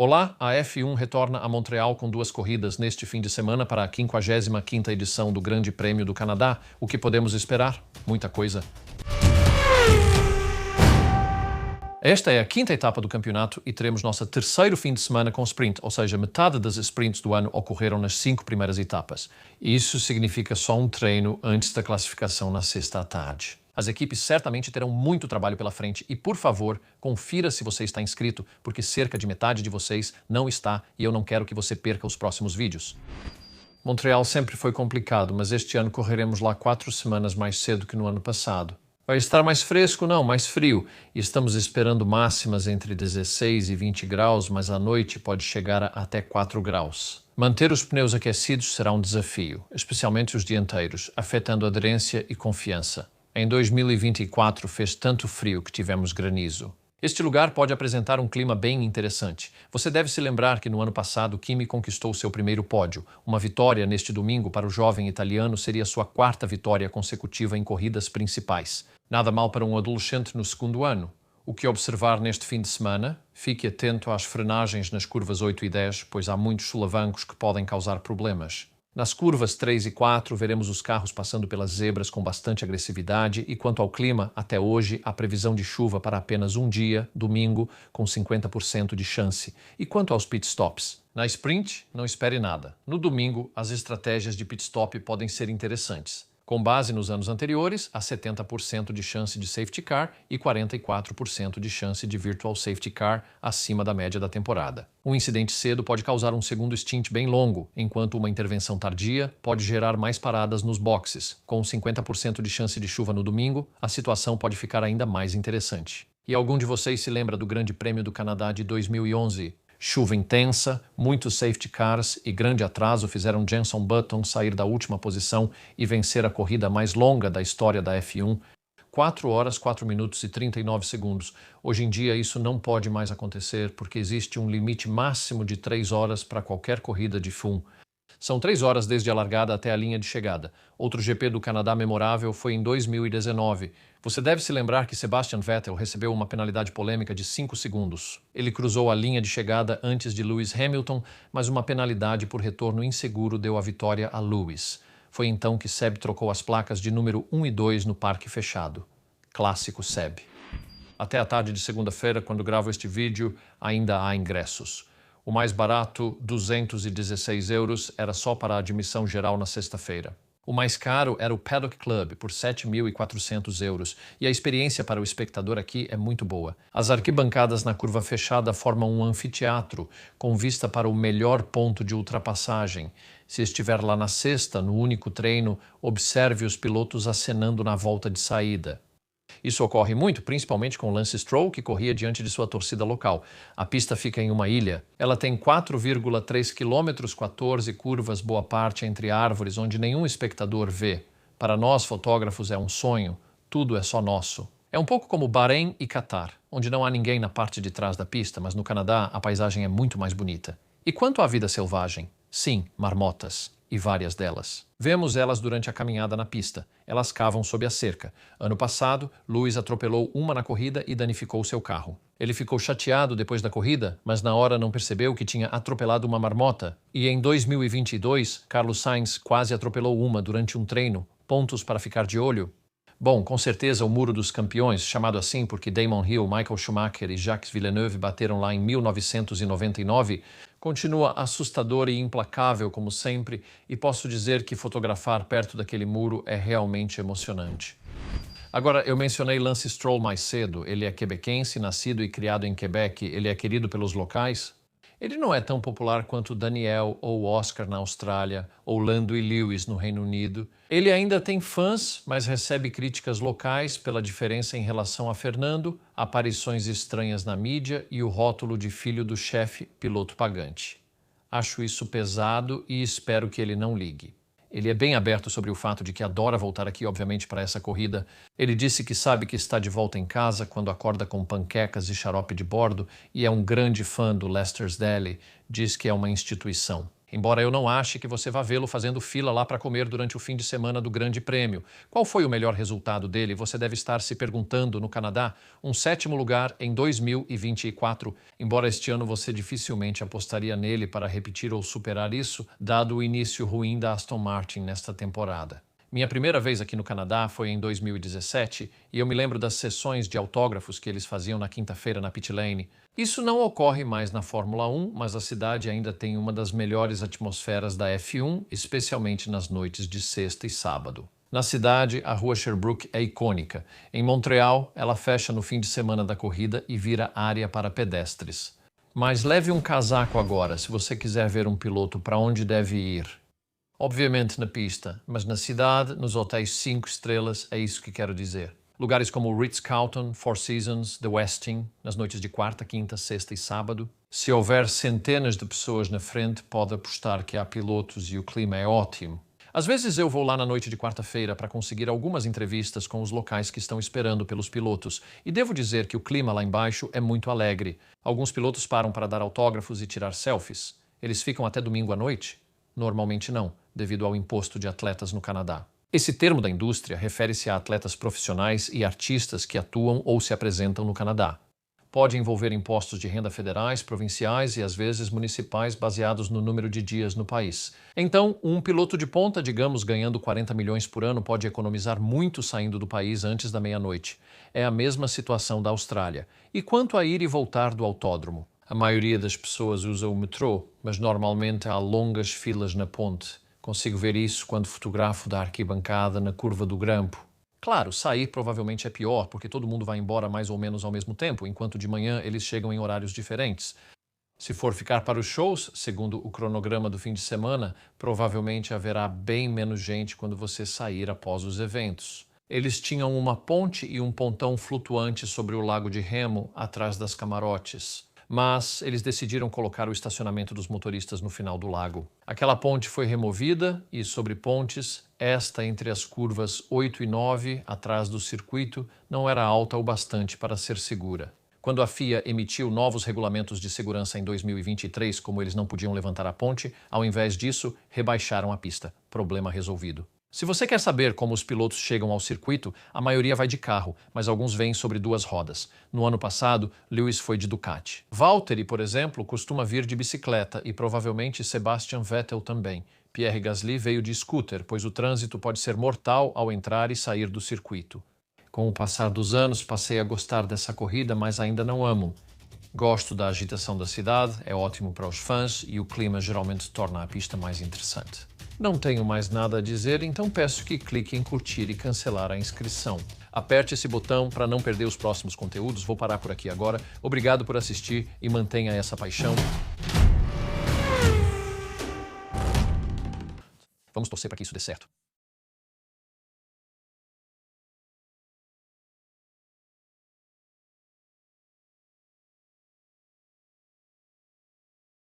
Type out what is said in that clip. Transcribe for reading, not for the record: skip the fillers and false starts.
Olá, a F1 retorna a Montreal com 2 corridas neste fim de semana para a 55ª edição do Grande Prêmio do Canadá. O que podemos esperar? Muita coisa. Esta é a 5ª etapa do campeonato e teremos nosso terceiro fim de semana com sprint, ou seja, metade das sprints do ano ocorreram nas 5 primeiras etapas. Isso significa só um treino antes da classificação na sexta à tarde. As equipes certamente terão muito trabalho pela frente e, por favor, confira se você está inscrito, porque cerca de metade de vocês não está e eu não quero que você perca os próximos vídeos. Montreal sempre foi complicado, mas este ano correremos lá 4 semanas mais cedo que no ano passado. Vai estar mais fresco? Não, mais frio. E estamos esperando máximas entre 16 e 20 graus, mas à noite pode chegar a até 4 graus. Manter os pneus aquecidos será um desafio, especialmente os dianteiros, afetando aderência e confiança. Em 2024 fez tanto frio que tivemos granizo. Este lugar pode apresentar um clima bem interessante. Você deve se lembrar que no ano passado Kimi conquistou seu primeiro pódio. Uma vitória neste domingo para o jovem italiano seria sua 4ª vitória consecutiva em corridas principais. Nada mal para um adolescente no segundo ano. O que observar neste fim de semana? Fique atento às frenagens nas curvas 8 e 10, pois há muitos solavancos que podem causar problemas. Nas curvas 3 e 4, veremos os carros passando pelas zebras com bastante agressividade e quanto ao clima, até hoje, há previsão de chuva para apenas um dia, domingo, com 50% de chance. E quanto aos pitstops? Na sprint, não espere nada. No domingo, as estratégias de pitstop podem ser interessantes. Com base nos anos anteriores, há 70% de chance de safety car e 44% de chance de virtual safety car acima da média da temporada. Um incidente cedo pode causar um segundo stint bem longo, enquanto uma intervenção tardia pode gerar mais paradas nos boxes. Com 50% de chance de chuva no domingo, a situação pode ficar ainda mais interessante. E algum de vocês se lembra do Grande Prêmio do Canadá de 2011? Chuva intensa, muitos safety cars e grande atraso fizeram Jenson Button sair da última posição e vencer a corrida mais longa da história da F1, 4 horas, 4 minutos e 39 segundos. Hoje em dia isso não pode mais acontecer porque existe um limite máximo de 3 horas para qualquer corrida de F1. São 3 horas desde a largada até a linha de chegada. Outro GP do Canadá memorável foi em 2019. Você deve se lembrar que Sebastian Vettel recebeu uma penalidade polêmica de 5 segundos. Ele cruzou a linha de chegada antes de Lewis Hamilton, mas uma penalidade por retorno inseguro deu a vitória a Lewis. Foi então que Seb trocou as placas de número 1 e 2 no parque fechado. Clássico Seb. Até a tarde de segunda-feira, quando gravo este vídeo, ainda há ingressos. O mais barato, 216 euros, era só para a admissão geral na sexta-feira. O mais caro era o Paddock Club, por 7.400 euros, e a experiência para o espectador aqui é muito boa. As arquibancadas na curva fechada formam um anfiteatro, com vista para o melhor ponto de ultrapassagem. Se estiver lá na sexta, no único treino, observe os pilotos acenando na volta de saída. Isso ocorre muito, principalmente com Lance Stroll, que corria diante de sua torcida local. A pista fica em uma ilha. Ela tem 4,3 km, 14 curvas, boa parte entre árvores, onde nenhum espectador vê. Para nós, fotógrafos, é um sonho. Tudo é só nosso. É um pouco como Bahrein e Catar, onde não há ninguém na parte de trás da pista, mas no Canadá a paisagem é muito mais bonita. E quanto à vida selvagem? Sim, marmotas. E várias delas. Vemos elas durante a caminhada na pista. Elas cavam sob a cerca. Ano passado, Lewis atropelou uma na corrida e danificou seu carro. Ele ficou chateado depois da corrida, mas na hora não percebeu que tinha atropelado uma marmota. E em 2022, Carlos Sainz quase atropelou uma durante um treino. Pontos para ficar de olho? Bom, com certeza o Muro dos Campeões, chamado assim porque Damon Hill, Michael Schumacher e Jacques Villeneuve bateram lá em 1999, continua assustador e implacável como sempre, e posso dizer que fotografar perto daquele muro é realmente emocionante. Agora, eu mencionei Lance Stroll mais cedo. Ele é quebequense, nascido e criado em Quebec. Ele é querido pelos locais? Ele não é tão popular quanto Daniel ou Oscar na Austrália ou Lando e Lewis no Reino Unido. Ele ainda tem fãs, mas recebe críticas locais pela diferença em relação a Fernando, aparições estranhas na mídia e o rótulo de filho do chefe piloto pagante. Acho isso pesado e espero que ele não ligue. Ele é bem aberto sobre o fato de que adora voltar aqui, obviamente, para essa corrida. Ele disse que sabe que está de volta em casa quando acorda com panquecas e xarope de bordo e é um grande fã do Lester's Deli. Diz que é uma instituição. Embora eu não ache que você vá vê-lo fazendo fila lá para comer durante o fim de semana do Grande Prêmio. Qual foi o melhor resultado dele? Você deve estar se perguntando no Canadá. Um 7º lugar em 2024. Embora este ano você dificilmente apostaria nele para repetir ou superar isso, dado o início ruim da Aston Martin nesta temporada. Minha primeira vez aqui no Canadá foi em 2017 e eu me lembro das sessões de autógrafos que eles faziam na quinta-feira na pit lane. Isso não ocorre mais na Fórmula 1, mas a cidade ainda tem uma das melhores atmosferas da F1, especialmente nas noites de sexta e sábado. Na cidade, a rua Sherbrooke é icônica. Em Montreal, ela fecha no fim de semana da corrida e vira área para pedestres. Mas leve um casaco agora, se você quiser ver um piloto para onde deve ir. Obviamente na pista, mas na cidade, nos hotéis 5 estrelas, é isso que quero dizer. Lugares como o Ritz-Carlton, Four Seasons, The Westin, nas noites de quarta, quinta, sexta e sábado. Se houver centenas de pessoas na frente, pode apostar que há pilotos e o clima é ótimo. Às vezes eu vou lá na noite de quarta-feira para conseguir algumas entrevistas com os locais que estão esperando pelos pilotos. E devo dizer que o clima lá embaixo é muito alegre. Alguns pilotos param para dar autógrafos e tirar selfies. Eles ficam até domingo à noite? Normalmente não, devido ao imposto de atletas no Canadá. Esse termo da indústria refere-se a atletas profissionais e artistas que atuam ou se apresentam no Canadá. Pode envolver impostos de renda federais, provinciais e às vezes municipais baseados no número de dias no país. Então, um piloto de ponta, digamos, ganhando 40 milhões por ano, pode economizar muito saindo do país antes da meia-noite. É a mesma situação da Austrália. E quanto a ir e voltar do autódromo? A maioria das pessoas usa o metrô, mas normalmente há longas filas na ponte. Consigo ver isso quando fotografo da arquibancada na curva do Grampo. Claro, sair provavelmente é pior, porque todo mundo vai embora mais ou menos ao mesmo tempo, enquanto de manhã eles chegam em horários diferentes. Se for ficar para os shows, segundo o cronograma do fim de semana, provavelmente haverá bem menos gente quando você sair após os eventos. Eles tinham uma ponte e um pontão flutuante sobre o lago de Remo, atrás das camarotes. Mas eles decidiram colocar o estacionamento dos motoristas no final do lago. Aquela ponte foi removida e, sobre pontes, esta entre as curvas 8 e 9, atrás do circuito, não era alta o bastante para ser segura. Quando a FIA emitiu novos regulamentos de segurança em 2023, como eles não podiam levantar a ponte, ao invés disso, rebaixaram a pista. Problema resolvido. Se você quer saber como os pilotos chegam ao circuito, a maioria vai de carro, mas alguns vêm sobre 2 rodas. No ano passado, Lewis foi de Ducati. Valtteri, por exemplo, costuma vir de bicicleta e provavelmente Sebastian Vettel também. Pierre Gasly veio de scooter, pois o trânsito pode ser mortal ao entrar e sair do circuito. Com o passar dos anos, passei a gostar dessa corrida, mas ainda não amo. Gosto da agitação da cidade, é ótimo para os fãs e o clima geralmente torna a pista mais interessante. Não tenho mais nada a dizer, então peço que clique em curtir e cancelar a inscrição. Aperte esse botão para não perder os próximos conteúdos. Vou parar por aqui agora. Obrigado por assistir e mantenha essa paixão. Vamos torcer para que isso dê certo.